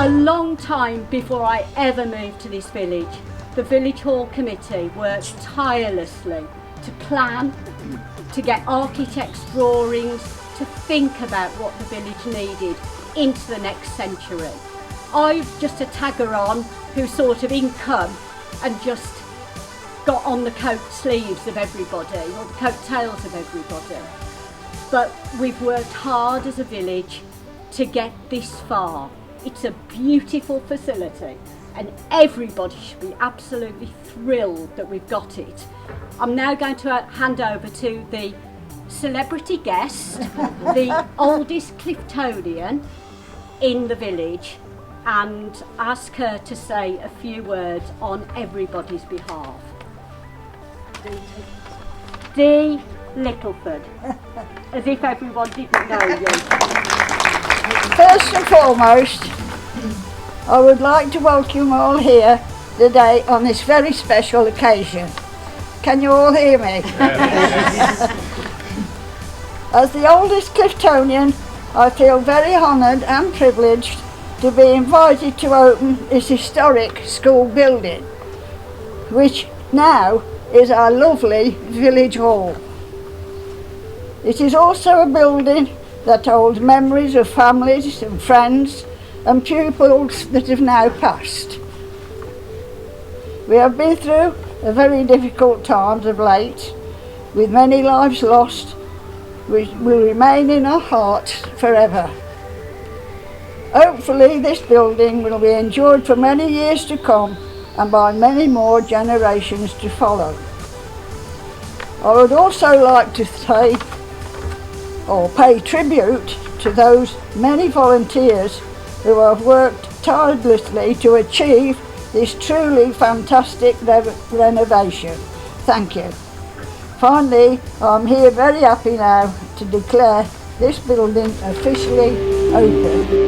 A long time before I ever moved to this village, the Village Hall Committee worked tirelessly to plan, to get architects' drawings, to think about what the village needed into the next century. I'm just a tagger on who sort of income and just got on the coat sleeves of everybody, or the coattails of everybody. But we've worked hard as a village to get this far. It's a beautiful facility and everybody should be absolutely thrilled that we've got it. I'm now going to hand over to the celebrity guest, the oldest Cliftonian in the village, and ask her to say a few words on everybody's behalf. Dee Littleford, as if everyone didn't know you. First and foremost, I would like to welcome you all here today on this very special occasion. Can you all hear me? As the oldest Cliftonian, I feel very honoured and privileged to be invited to open this historic school building, which now is our lovely village hall. It is also a building that holds memories of families and friends and pupils that have now passed. We have been through a very difficult times of late, with many lives lost, which will remain in our hearts forever. Hopefully this building will be enjoyed for many years to come and by many more generations to follow. I would also like to say or pay tribute to those many volunteers who have worked tirelessly to achieve this truly fantastic renovation. Thank you. Finally, I'm here very happy now to declare this building officially open.